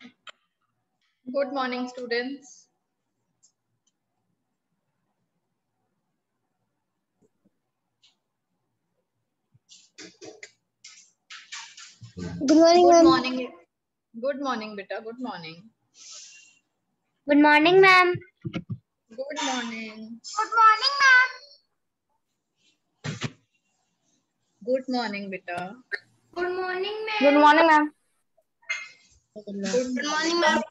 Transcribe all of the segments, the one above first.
Good morning, students. Good morning, Good ma'am. morning. Good morning, beta. Good morning. Good morning, ma'am. Good morning. Good morning, ma'am. Good morning, beta. Good morning, ma'am. Good morning, ma'am. Good morning. ma'am.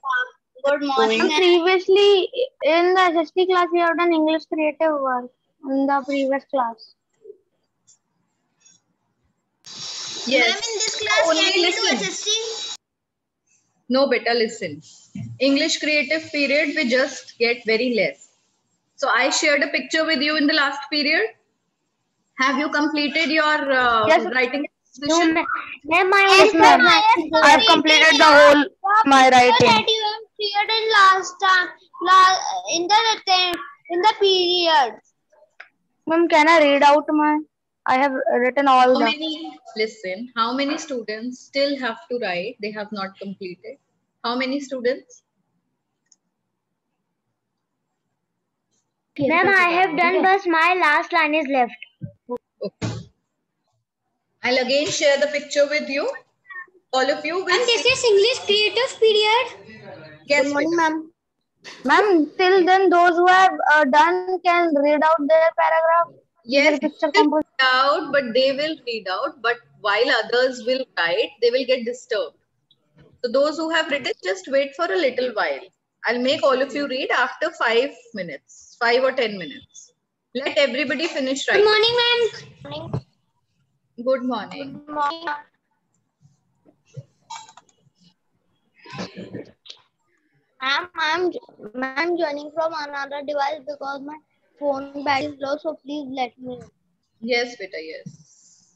Good morning, Ma'am, previously in the SST class, we have done English creative work in the previous class. Yes. Ma'am, in this class, Only can we do listen. SST? No, beta, listen. English creative period, we just get very less. So I shared a picture with you in the last period. Have you completed your Yes. writing No, exposition? ma'am. Yes, ma'am. I have completed the whole my writing. That you have cleared in last time, in the period. Ma'am, can I read out my? I have written all How the. many, listen, how many students still have to write? They have not completed. How many students? Ma'am, I have done, but my last line is left. Okay. I'll again share the picture with you. All of you will And this see. is English creative period. Yes, Good morning, beta. ma'am. Ma'am, till then, those who have done can read out their paragraph. Yes, Their picture they will composition. read out, but they will read out. But while others will write, they will get disturbed. So those who have written, just wait for a little while. I'll make all of you read after 5 minutes, 5 or 10 minutes. Let everybody finish Good writing. morning, ma'am. Good morning. Good morning. I'm joining from another device because my phone battery is low. So please let me know. Yes, beta, yes.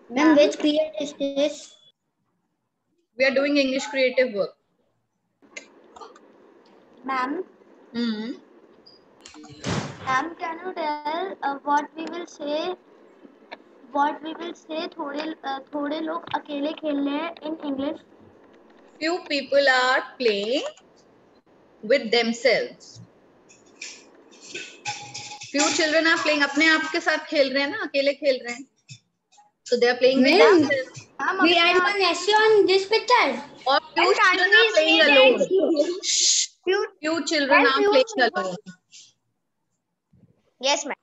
Ma'am, which period is this? We are doing English creative work. Ma'am, Hmm. ma'am, can you tell what we will say? What we will say? थोड़े लोग अकेले खेल रहे हैं in English. Few people are playing with themselves. Few children are playing अपने आप के साथ खेल रहे हैं ना, अकेले खेल रहे हैं. So they are playing with themselves. We write one essay on this picture. Or few children are playing alone. Few children are playing alone. Yes, ma'am.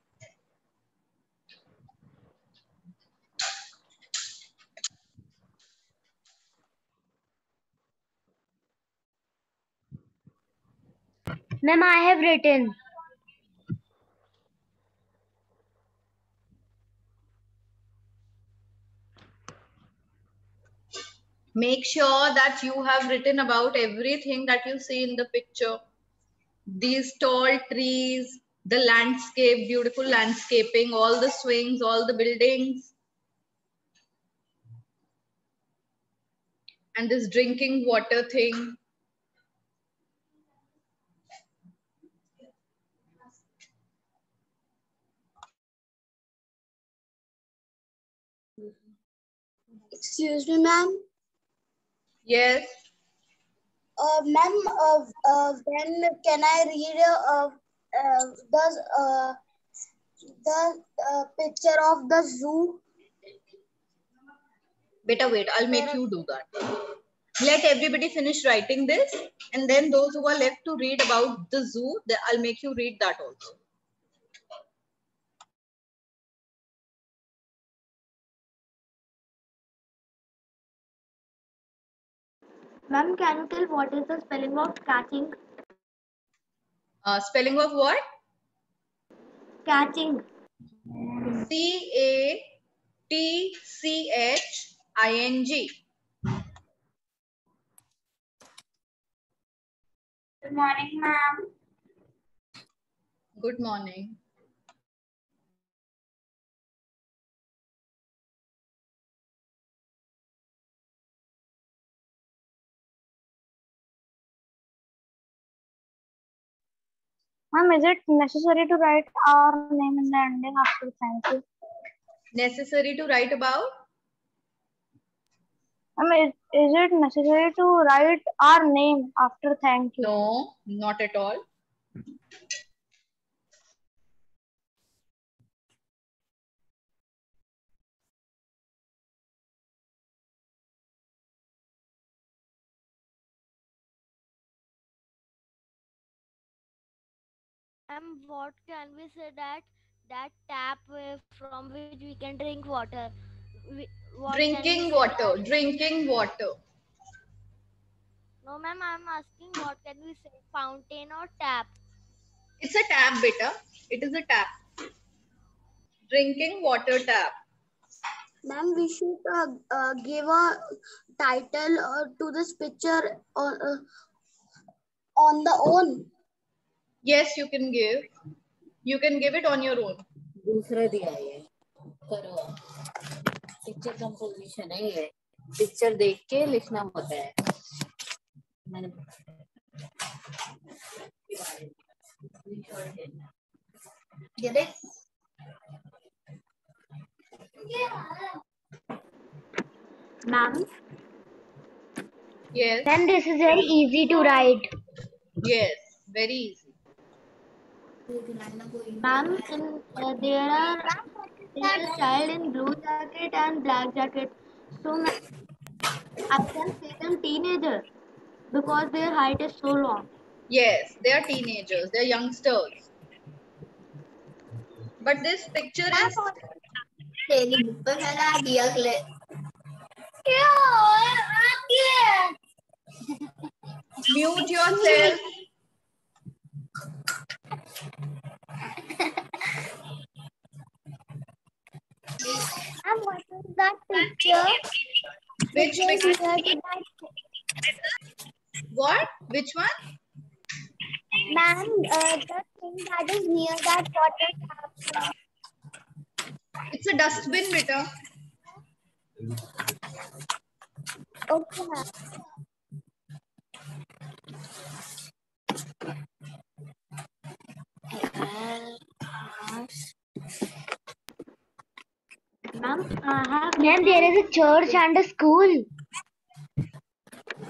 Ma'am, I have written. Make sure that you have written about everything that you see in the picture. These tall trees, the landscape, beautiful landscaping, all the swings, all the buildings. And this drinking water thing. Excuse me, ma'am. Yes. Ma'am, when can I read the picture of the zoo? Better wait, I'll make you do that. Let everybody finish writing this, and then those who are left to read about the zoo, I'll make you read that also. Ma'am, can you tell what is the spelling of catching? Spelling of what? Catching. CATCHING. Good morning, ma'am. Good morning. Ma'am, is it necessary to write our name in the ending after thank you? Necessary to write about? Is it necessary to write our name after thank you? No, not at all. What can we say that tap from which we can drink water? What can we Drinking say water, that? drinking water. No, ma'am, I'm asking what can we say? Fountain or tap? It's a tap, beta. It is a tap. Drinking water tap. Ma'am, we should give a title to this picture on the own. Yes, you can give. You can give it on your own. दूसरा दिया है करो picture composition है ये picture देख के लिखना होता है मैंने ये देख Ma'am, Yes. Then this is very easy to write. Yes, very easy. ma'am, there is a child in blue jacket and black jacket. So I can say them teenager because their height is so long. Yes, they are teenagers, they are youngsters. But this picture is तेरी book पे फैला दिया clay mute yourself. Ma'am, what is that picture? Which picture? What? Which one? Ma'am, the thing that is near that water tap. It's a dustbin, beta. Okay, ma'am. Ma'am, Ma'am, there is a church and a school.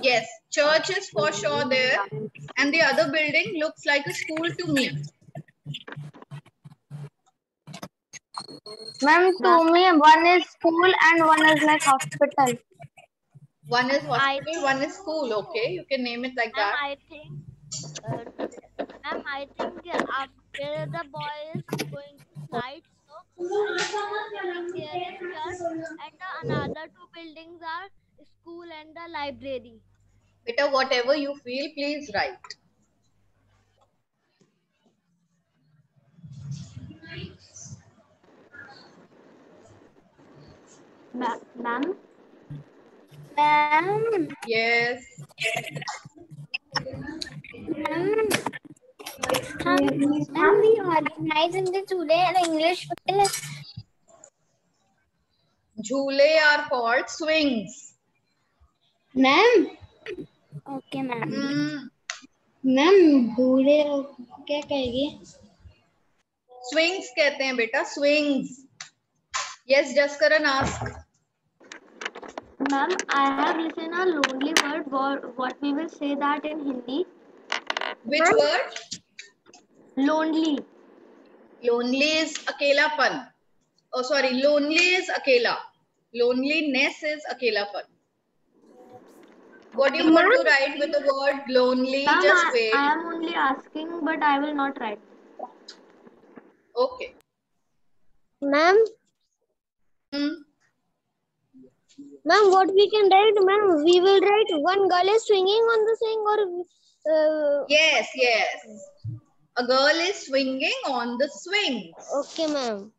Yes, church is for sure there. And the other building looks like a school to me. Ma'am, to me, one is school and one is like hospital. One is hospital, one is school. Okay, you can name it like Ma'am, that. I think after the boy is going to slide, so there is church and the another two buildings are school and the library. Beta, whatever you feel, please write. Ma'am? Ma'am, Yes. ma'am, we organize in the today an English Jhule are called swings. Ma'am. Okay, ma'am. Hmm. Ma'am, भूले क्या कहेगी? Swings कहते हैं बेटा, swings. Yes, Jaskaran ask. Ma'am, I have listened a lonely word. What we will say that in Hindi? Which word? Lonely. Lonely is akelapan. Oh, sorry. Lonely is akela. Loneliness is akelapan. What do you want to write with the word lonely? Ma'am, Just wait. I am only asking, but I will not write. Okay. Ma'am, ma'am, what we can write, ma'am? We will write one girl is swinging on the swing or... Yes, yes. A girl is swinging on the swings. Okay, ma'am.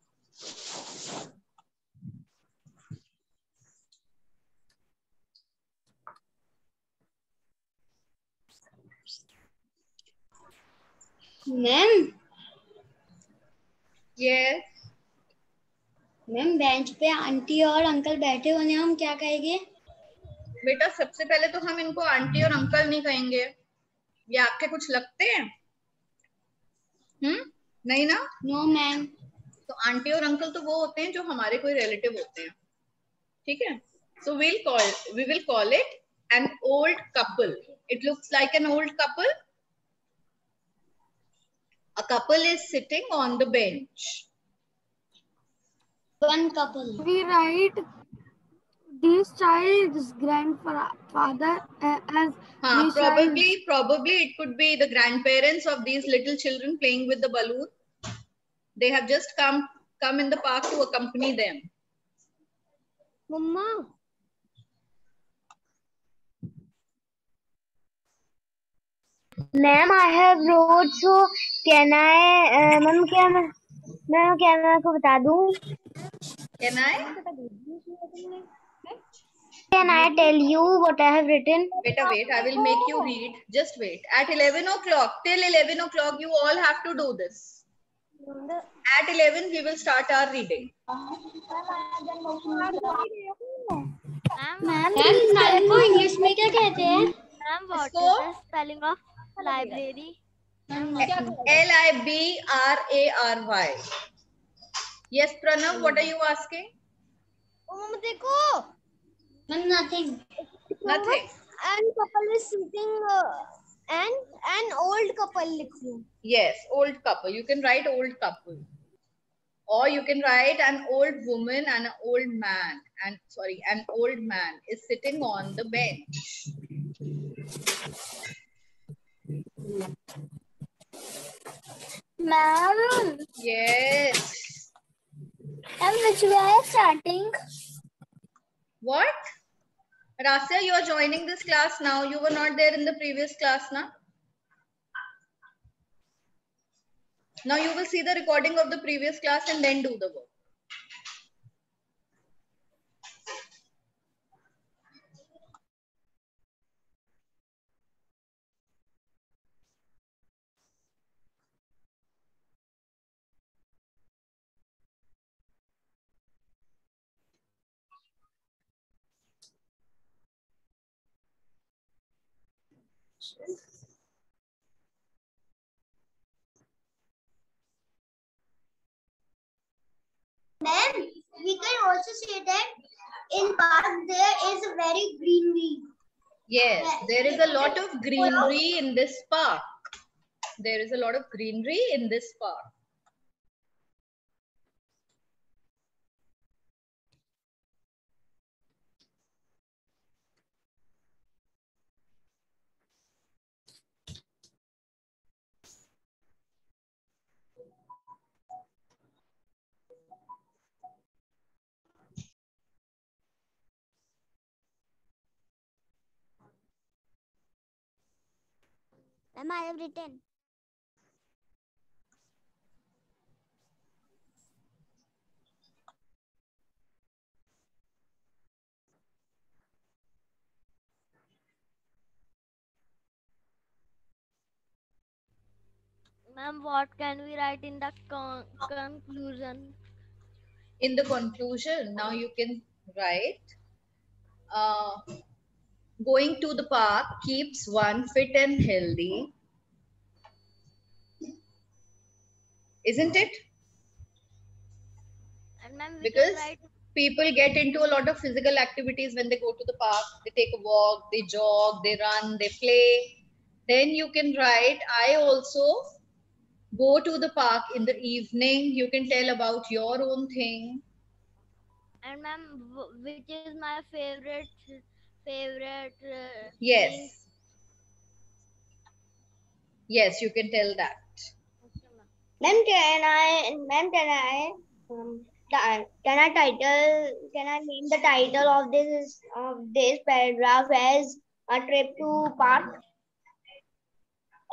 Ma'am, Yes. Ma'am bench पे aunty और uncle बैठे हुए हैं हम क्या कहेंगे? बेटा सबसे पहले तो हम इनको आंटी और अंकल नहीं कहेंगे. ये आपके कुछ लगते हैं? नहीं ना? No ma'am. तो आंटी और अंकल तो वो होते हैं जो हमारे कोई रिलेटिव होते हैं. ठीक है? So we will call it an old couple. It looks like an old couple. A couple is sitting on the bench. One couple. We write this child's grandfather as this child. Probably it could be the grandparents of these little children playing with the balloon. They have just come in the park to accompany them. Mama. Ma'am, I have wrote, so can I, ma'am, क्या मैं आपको बता दूं? Can I? Can I tell you what I have written? Wait, I will make you read. Just wait. At 11 o'clock, till 11 o'clock, you all have to do this. At 11, we will start our reading. Ma'am नल को English में क्या कहते हैं? Ma'am, what is इसको the spelling of library? Library. Yes, Pranav, what are you asking? देखो. Ma'am, nothing. Nothing. And couple is sitting and an old couple लिखूं. Yes, old couple. You can write old couple. Or you can write an old woman and an old man. An old man is sitting on the bench. Ma'am, Yes. and which way are starting? What? Rasya, you are joining this class now. You were not there in the previous class now. Now you will see the recording of the previous class and then do the work. Ma'am, we can also say that in park there is a very greenery. Yes, there is a lot of greenery in this park. There is a lot of greenery in this park. Ma'am, I have written. Ma'am, what can we write in the conclusion? In the conclusion, now you can write, going to the park keeps one fit and healthy. Isn't it? And ma'am, we Because can write. people get into a lot of physical activities when they go to the park. They take a walk, they jog, they run, they play. Then you can write, I also go to the park in the evening. You can tell about your own thing. And ma'am, which is my favorite Yes. thing? Yes, you can tell that. Okay, ma'am. Ma'am, can I name the title of this paragraph as a trip to park?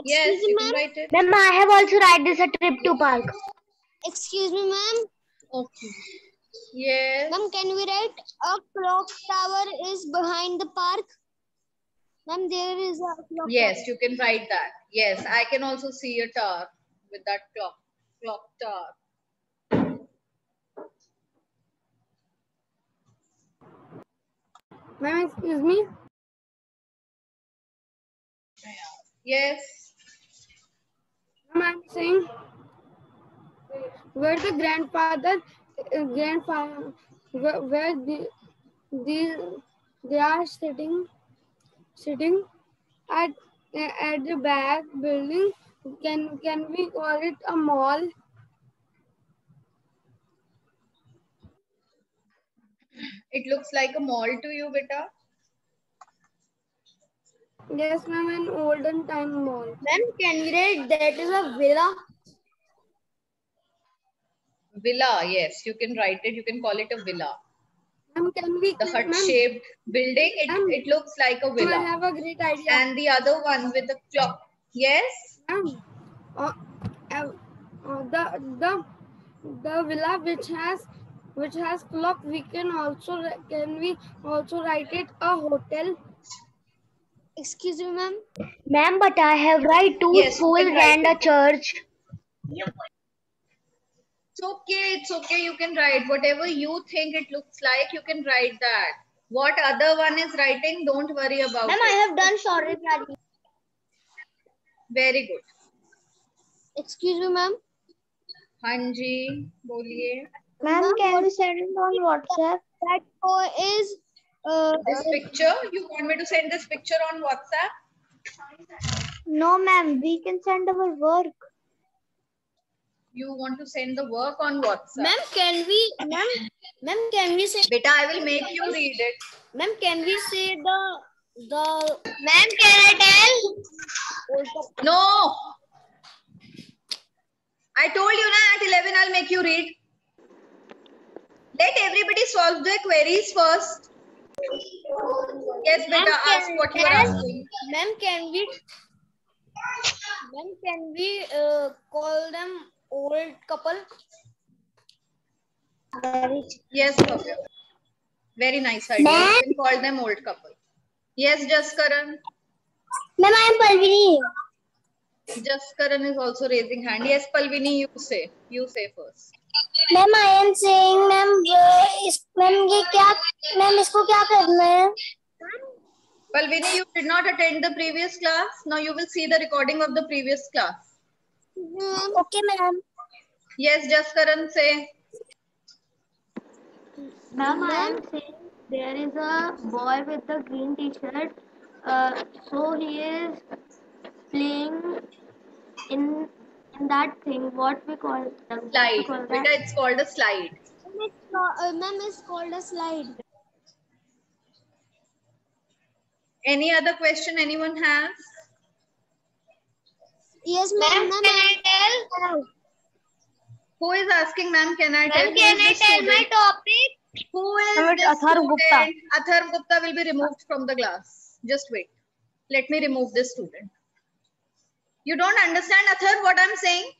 Yes, you can write it. Ma'am, I have also write this a trip to park. Excuse me, ma'am. Okay. Yes. Ma'am, can we write a clock tower is behind the park? Ma'am, there is a clock Yes, tower. you can write that. Yes, I can also see a tower with that clock tower. Ma'am, excuse me. Yes. Ma'am, I'm saying where the grandfather, where the They are sitting at the back building. Can we call it a mall? It looks like a mall to you, beta. Yes, ma'am, an olden time mall. Ma'am, can we write that is a villa? Villa, yes, you can write it. You can call it a villa. Ma'am, can we? The hut-shaped building, it looks like a I villa. have a great idea. And the other one with the clock. Yes? Ma'am, the villa which has clock, we can we also write it a hotel? Excuse me, ma'am. Ma'am, but I have write two Yes, you schools can write and a it. church. It's okay, you can write. Whatever you think it looks like, you can write that. What other one is writing, don't worry about Ma'am, it. I have done sorry. Very good. Excuse me, ma'am. Hanji, boliye. Ma'am, can we send it on WhatsApp? That is This picture, you want me to send this picture on WhatsApp? No, ma'am. We can send our work. You want to send the work on WhatsApp? ma'am, can we say Beta, I will make you read it. ma'am, can we say the ma'am, can I tell? No. I told you na, at 11 I'll make you read. Let everybody solve their queries first. Yes, beta, ask what you are asking. Ma'am, can we call them old couple? Yes, Bhavya. Very nice idea. You can call them old couple. Yes, Jaskaran. Ma'am, I am Palvini. Jaskaran is also raising hand. Yes, Palvini, you say. You say first. Ma'am, I am saying, ma'am, इसको क्या करना है? Palvini, you did not attend the previous class. Now you will see the recording of the previous class. Okay, ma'am. Yes, Jaskaran, say. Ma'am, I am saying there is a boy with a green t-shirt. So he is playing in that thing. What we call them? Slide. Beta, it's called a slide. Ma'am, it's called a slide. Any other question anyone has? Yes, ma'am. Can I tell? Who is asking, ma'am? Can I tell? Ma'am, can I tell my topic? Who is this student? Athar Gupta will be removed from the class. Just wait. Let me remove this student. You don't understand, Athar, what I'm saying?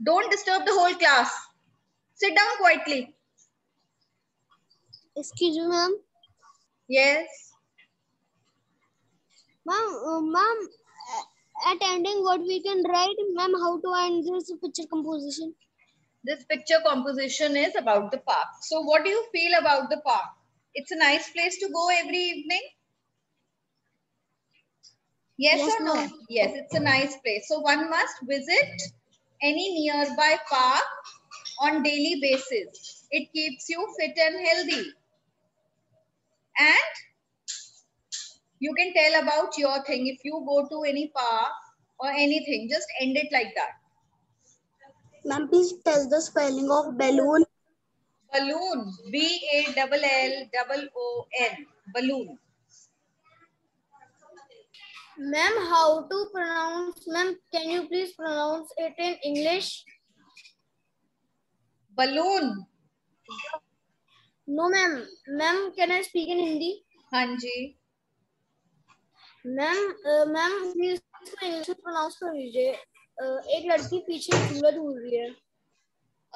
Don't disturb the whole class. Sit down quietly. Excuse me, ma'am. Yes. Ma'am, at ending what we can write, ma'am, how to end this picture composition? This picture composition is about the park. So what do you feel about the park? It's a nice place to go every evening? Yes or no? Yes, it's a nice place. So one must visit any nearby park on daily basis. It keeps you fit and healthy. And you can tell about your thing. If you go to any park or anything, just end it like that. Ma'am, please tell the spelling of balloon. Balloon. B-A-L-L-O-O-N. Balloon. Ma'am, how to pronounce? Ma'am, can you please pronounce it in English? Balloon. No, ma'am. Ma'am, can I speak in Hindi? Hanji. Ma'am, please English में pronounce कर लीजिए. एक लड़की पीछे झूला झूल रही है.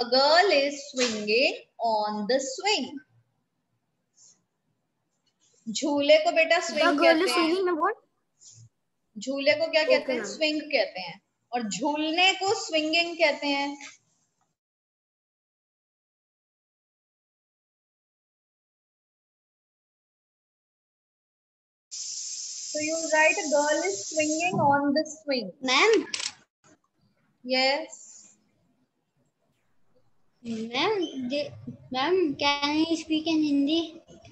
A girl is swinging on the swing. झूले को बेटा swing कहते हैं. झूले को क्या कहते हैं? Swing कहते हैं. और झूलने को swinging कहते हैं. So you write a girl is swinging on the swing. Ma'am. Yes. Ma'am can I speak in Hindi?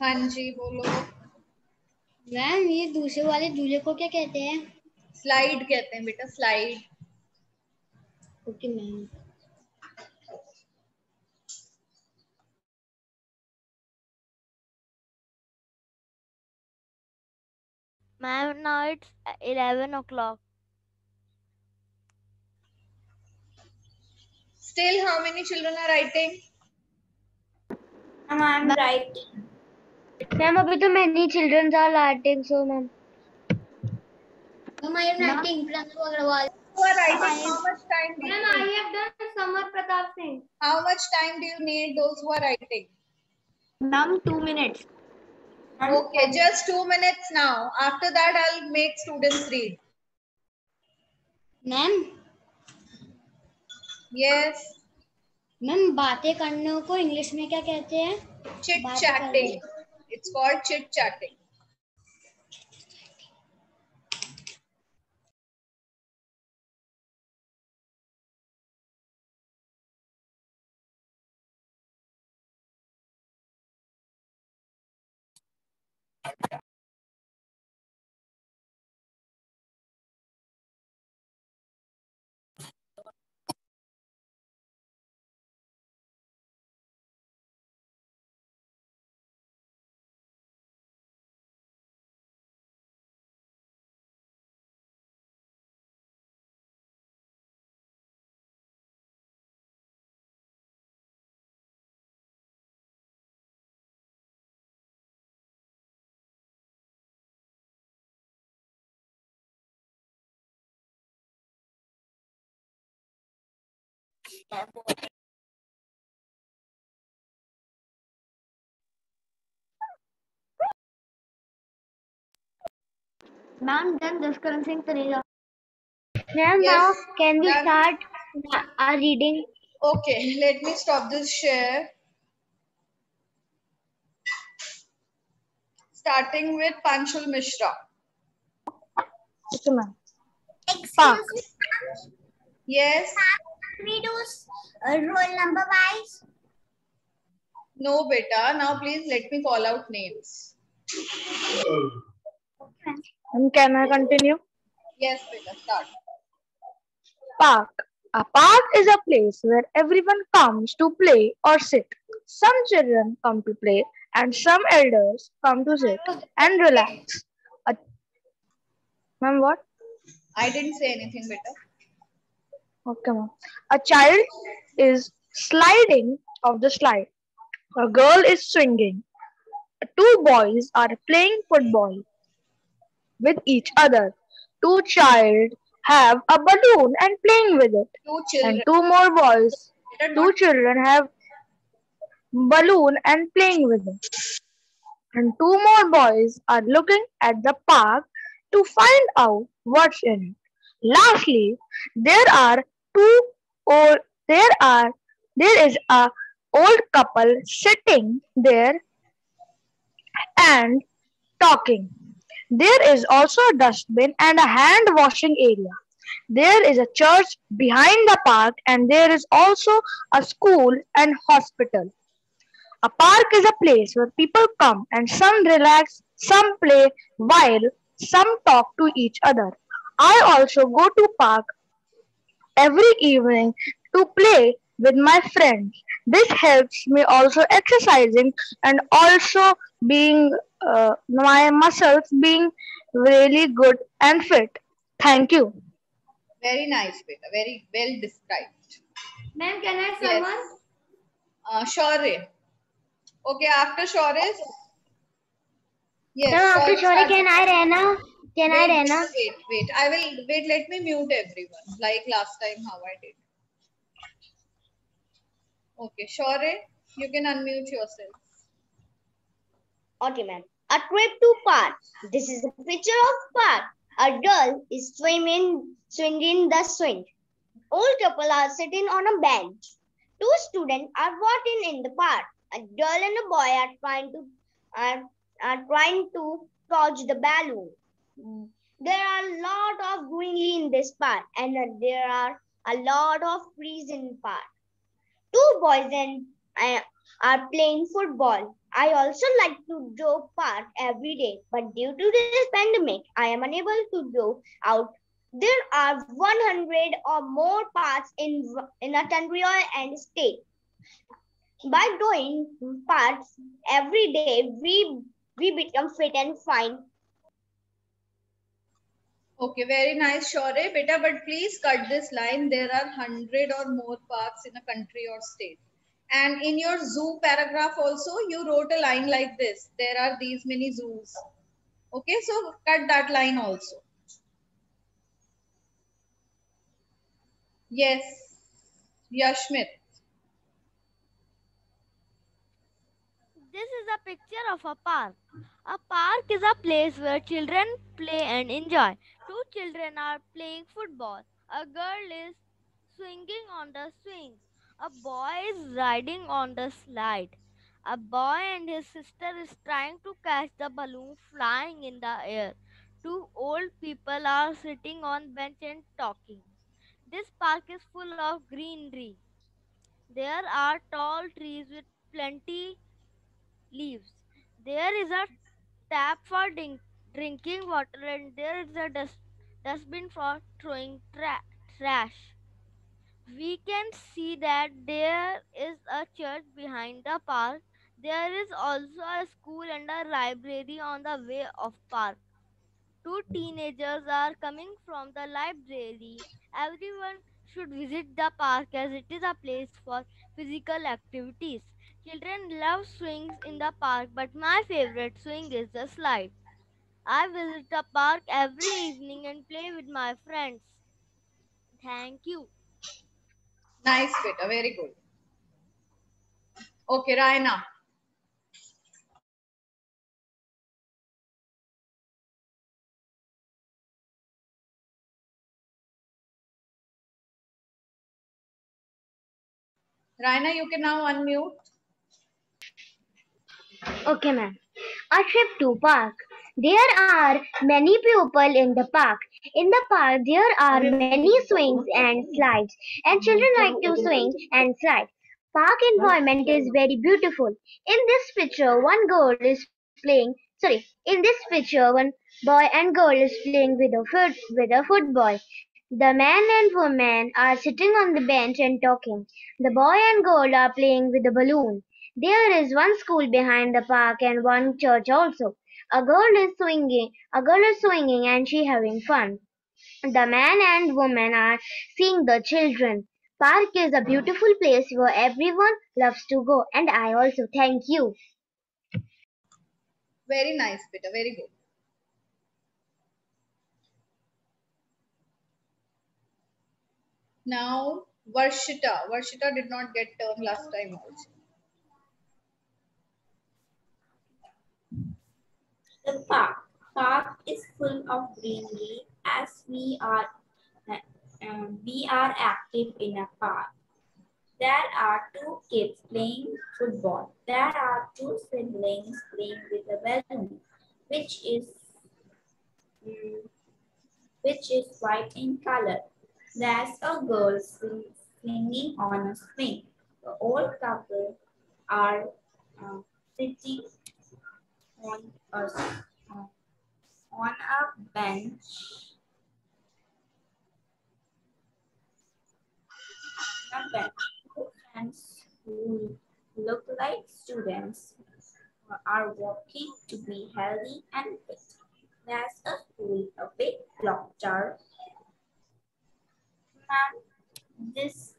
हाँ जी बोलो। मैम ये दूसरे वाले दूल्हे को क्या कहते हैं? स्लाइड कहते हैं बेटा, slide. Okay ma'am. Ma'am, now it's 11 o'clock. Still, how many children are writing? Ma'am, I'm right. Ma'am, अभी तो many children are writing, so ma'am. Ma'am, I am writing Pranav Agrawal. Who are writing? How much time do you Ma'am, I need? have done Samar Pratap Singh. How much time do you need those who are writing? Ma'am, 2 minutes. Okay, just 2 minutes now. After that, I'll make students read. Ma'am Yes, ma'am बातें करने को English में क्या कहते हैं? chit बातें chatting. करने। It's called chit chatting. Ma'am, then discussing Taneja. Ma'am, Yes, now can we done. start our reading? Okay, let me stop this share. Starting with Panchul Mishra. Okay, ma'am. Excuse me, Yes. we do roll number wise. No, beta. Now please let me call out names. And can I continue? Yes, beta. Start. Park. A park is a place where everyone comes to play or sit. Some children come to play and some elders come to sit and relax. Ma'am, what? I didn't say anything, beta. Okay, ma'am. A child is sliding off the slide. A girl is swinging. Two boys are playing football with each other. Two children have a balloon and playing with it. Two children. And two more boys, Beta, two not children have balloon and playing with it. And two more boys are looking at the park to find out what's in it. Lastly, there are two or there is a old couple sitting there and talking. There is also a dustbin and a hand washing area. There is a church behind the park and there is also a school and hospital. A park is a place where people come and some relax, some play, while some talk to each other. I also go to park every evening to play with my friends. This helps me also exercising and also being my muscles being really good and fit. Thank you. very nice, beta. Very well described. Ma'am, can I Yes. Shaurya. Okay, after Shaurya. Yes. Ma'am, after Shaurya Shori, starts. can I Rehna? Can I Wait, Rehna? wait. I will wait. Let me mute everyone, like last time how I did. Okay, Shaurya, you can unmute yourself. Okay, ma'am. A trip to park. This is a picture of park. A girl is swinging the swing. Old couple are sitting on a bench. Two students are walking in the park. A girl and a boy are trying to catch the balloon. There are a lot of greenery in this park, and there are a lot of trees in the park. Two boys are playing football. I also like to go park every day, but due to this pandemic, I am unable to go out. There are 100 or more parks in Ontario and state. By doing parks every day, we become fit and fine. Okay, very nice, Shore. Beta, but please cut this line. There are 100 or more parks in a country or state. And in your zoo paragraph also, you wrote a line like this. There are these many zoos. Okay, so cut that line also. Yes, Yashmit. This is a picture of a park. A park is a place where children play and enjoy. Two children are playing football. A girl is swinging on the swing. A boy is riding on the slide. A boy and his sister is trying to catch the balloon flying in the air. Two old people are sitting on bench and talking. This park is full of greenery. There are tall trees with plenty leaves. There is a tap for drinking water and there is a dustbin for throwing trash. We can see that there is a church behind the park. There is also a school and a library on the way of park. Two teenagers are coming from the library. Everyone should visit the park as it is a place for physical activities. Children love swings in the park, but my favorite swing is the slide. I visit the park every evening and play with my friends. Thank you. Nice, Beta. Very good. Okay, Raina. Raina, you can now unmute. Okay, ma'am. A trip to park. There are many people in the park. In the park, there are many swings and slides, and children like to swing and slide. Park environment is very beautiful. In this picture, one girl is playing. Sorry, in this picture, one boy and girl is playing with a football. The man and woman are sitting on the bench and talking. The boy and girl are playing with a balloon. There is one school behind the park and one church also. A girl is swinging and she having fun. The man and woman are seeing the children. Park is a beautiful place where everyone loves to go, and I also thank you. Very nice, Beta. Very good. Now, Varshita. Varshita did not get turn last time also. The park is full of greenery as we are active in a park. There are two kids playing football. There are two siblings playing with a balloon, which is white in color. There's a girl swinging on a swing. The old couple are sitting on a bench. Friends who look like students are walking to be healthy and fit. There's a school, a big clock tower.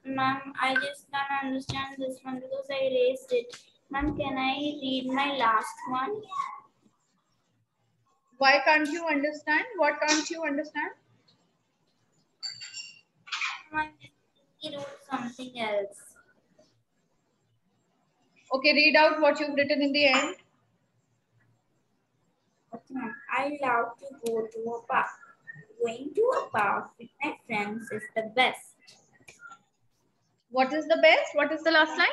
Ma'am, I just can't understand this one because I erased it. Ma'am, can I read my last one? Why can't you understand? What can't you understand? I wrote something else. Okay, read out what you've written in the end. Okay, I love to go to a park. Going to a park with my friends is the best. What is the best? What is the last line?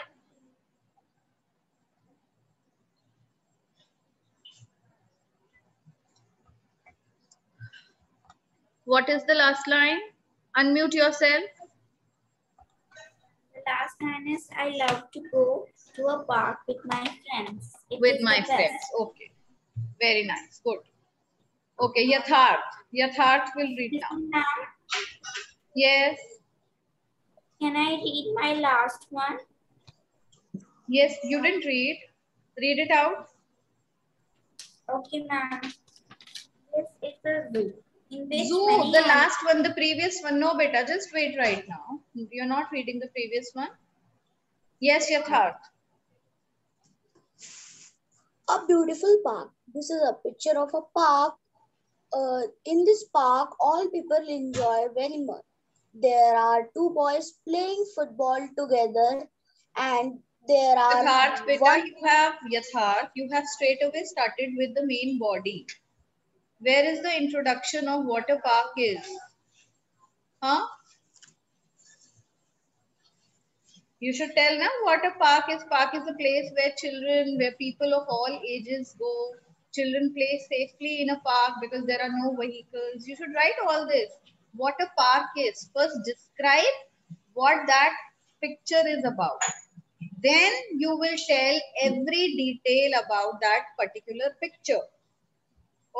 What is the last line? Unmute yourself. The last Hannes, I love to go to a park with my friends. It With is my the friends. best. Okay. Very nice. Good. Okay. Yatharth. Yatharth will read now. Listen now. Yes. Can I read my last one? Yes. You didn't read. Read it out. Okay, ma'am. This is a zoo in which Zoo. many The last one. The previous one. No, beta. Just wait right now. You're not reading the previous one. Yes, Yatharth. A beautiful park. This is a picture of a park. In this park, all people enjoy very much. There are two boys playing football together, and there are Yatharth, one. beta, you have straight away started with the main body. Where is the introduction of what a park is? Huh? You should tell now what a park is. Park is a place where children, where people of all ages go. Children play safely in a park because there are no vehicles. You should write all this. What a park is. First, describe what that picture is about. Then you will tell every detail about that particular picture.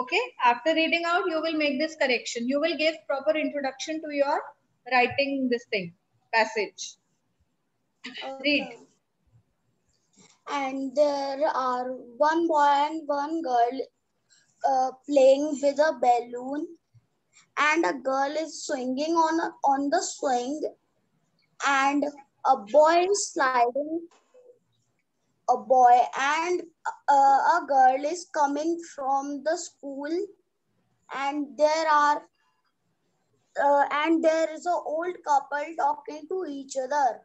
Okay, after reading out, you will make this correction. You will give proper introduction to your writing this thing, passage. Read. Okay. And there are one boy and one girl playing with a balloon, and a girl is swinging on the swing, and a boy is sliding. A boy and a girl is coming from the school, and there is a old couple talking to each other.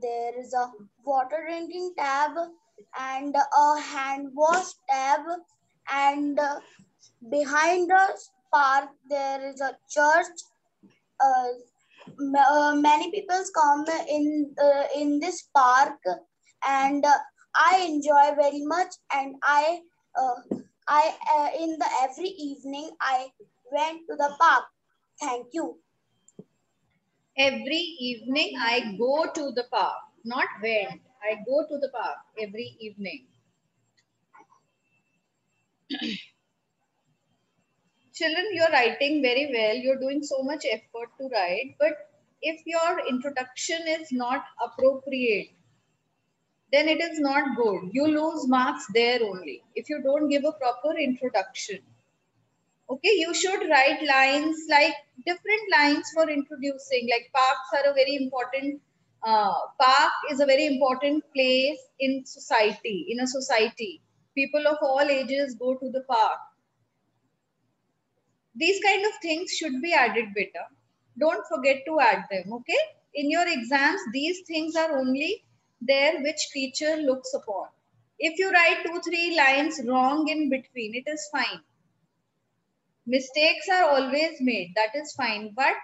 There is a water drinking tab and a hand wash tab, and behind the park there is a church. Many people come in this park, and I enjoy very much. And I in the every evening I went to the park. Thank you. Every evening I go to the park, not went. I go to the park every evening. Children, you're writing very well. You're doing so much effort to write. But if your introduction is not appropriate, then it is not good. You lose marks there only if you don't give a proper introduction. Okay, you should write lines like different lines for introducing. Like parks are a very important. Park is a very important place in society. In a society, people of all ages go to the park. These kind of things should be added, beta. Don't forget to add them. Okay, in your exams, these things are only there which teacher looks upon. If you write 2-3 lines wrong in between, it is fine. Mistakes are always made, that is fine, but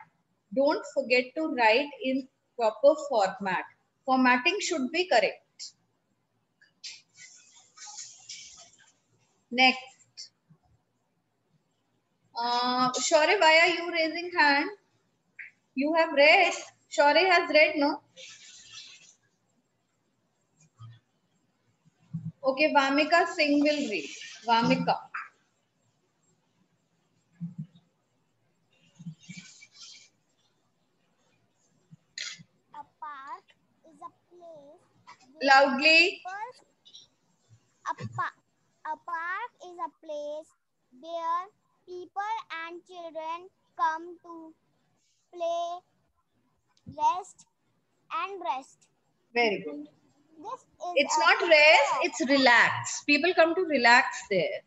don't forget to write in proper format. Formatting should be correct. Next. Shore, why are you raising hand? You have read. Shore has read, no? Okay, Vamika Singh will read. Vamika. A park is a place Loudly. a park is a place where people and children come to play, rest, and rest. Very good. This is It's a not picture rest, of- it's relax. People come to relax there.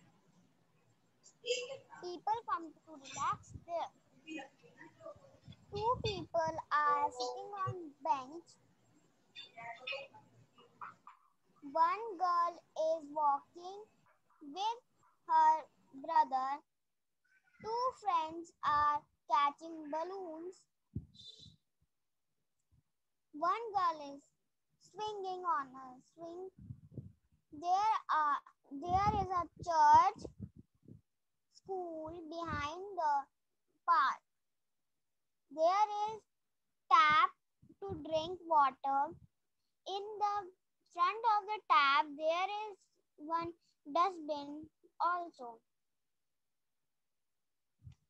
People come to relax there. Two people are sitting on bench. One girl is walking with her brother. Two friends are catching balloons. One girl is swinging on a swing. There is a church school behind the park. There is tap to drink water. In the front of the tap, there is one dustbin also.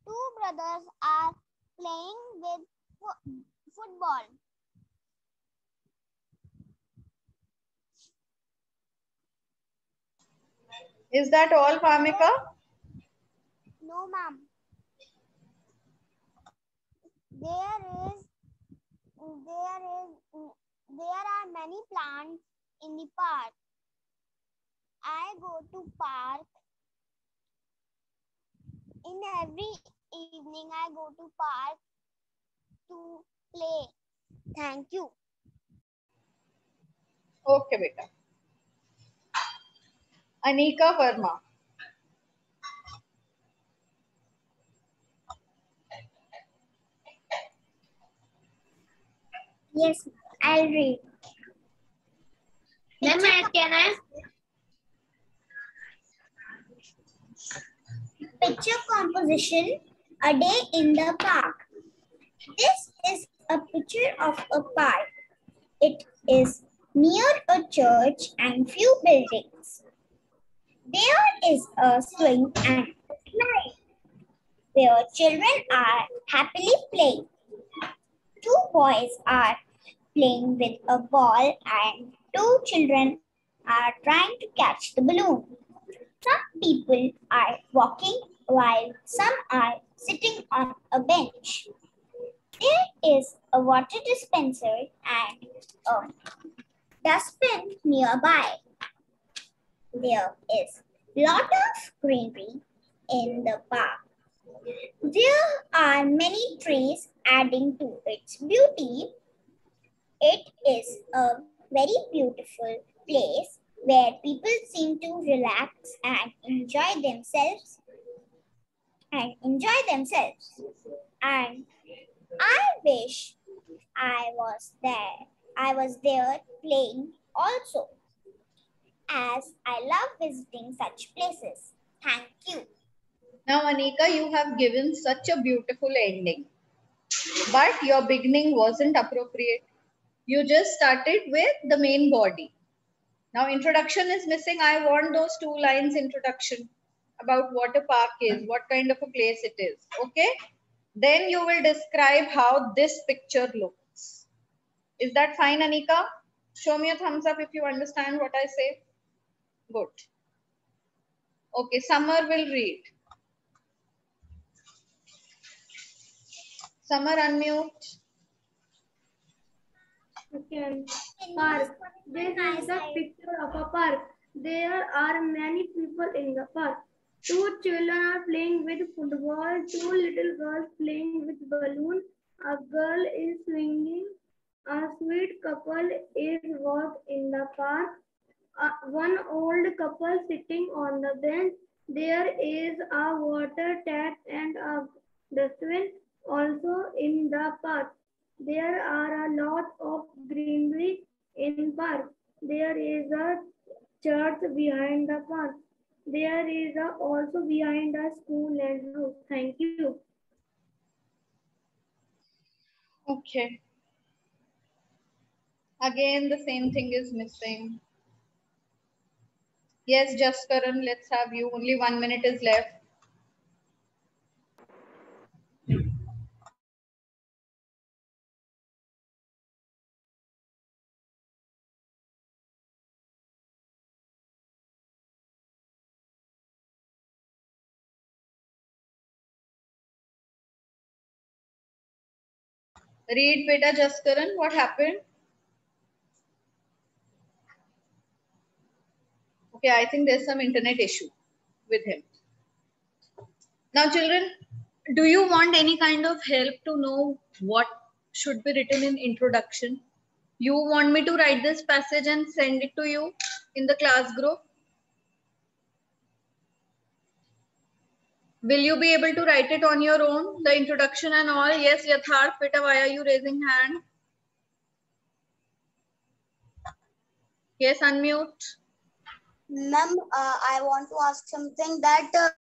Two brothers are playing with football. Is that all, Bhamika? No, ma'am. There are many plants in the park. I go to park. In every evening, I go to park to play. Thank you. Okay, beta. Anika Verma. Yes, I'll read. Picture composition, a day in the park. This is a picture of a park. It is near a church and few buildings. There is a swing and a slide where children are happily playing. Two boys are playing with a ball and two children are trying to catch the balloon. Some people are walking while some are sitting on a bench. There is a water dispenser and a dustbin nearby. There is a lot of greenery in the park. There are many trees adding to its beauty. It is a very beautiful place where people seem to relax and enjoy themselves. And I wish I was there. I was there playing also, as I love visiting such places. Thank you. Now, Anika, you have given such a beautiful ending, but your beginning wasn't appropriate. You just started with the main body. Now, introduction is missing. I want those 2 lines introduction about what a park is, what kind of a place it is. Okay? Then you will describe how this picture looks. Is that fine, Anika? Show me a thumbs up if you understand what I say. Good. Okay, Summer will read. Summer, unmute. Okay. Park. This is the picture of a park. There are many people in the park. Two children are playing with football. Two little girls playing with balloons. A girl is swinging. A sweet couple is walking in the park. One old couple sitting on the bench. There is a water tap and a dustbin also in the park. There are a lot of greenery in park. There is a church behind the park. There is also behind a school and house. Thank you. Okay. Again, the same thing is missing. Yes, Jaskaran, let's have you. Only 1 minute is left. Read, beta Jaskaran, what happened? Okay, I think there's some internet issue with him. Now, children, do you want any kind of help to know what should be written in introduction? You want me to write this passage and send it to you in the class group? Will you be able to write it on your own, the introduction and all? Yes, Yatharth, beta, why are you raising hand? Yes, unmute. Ma'am, I want to ask something that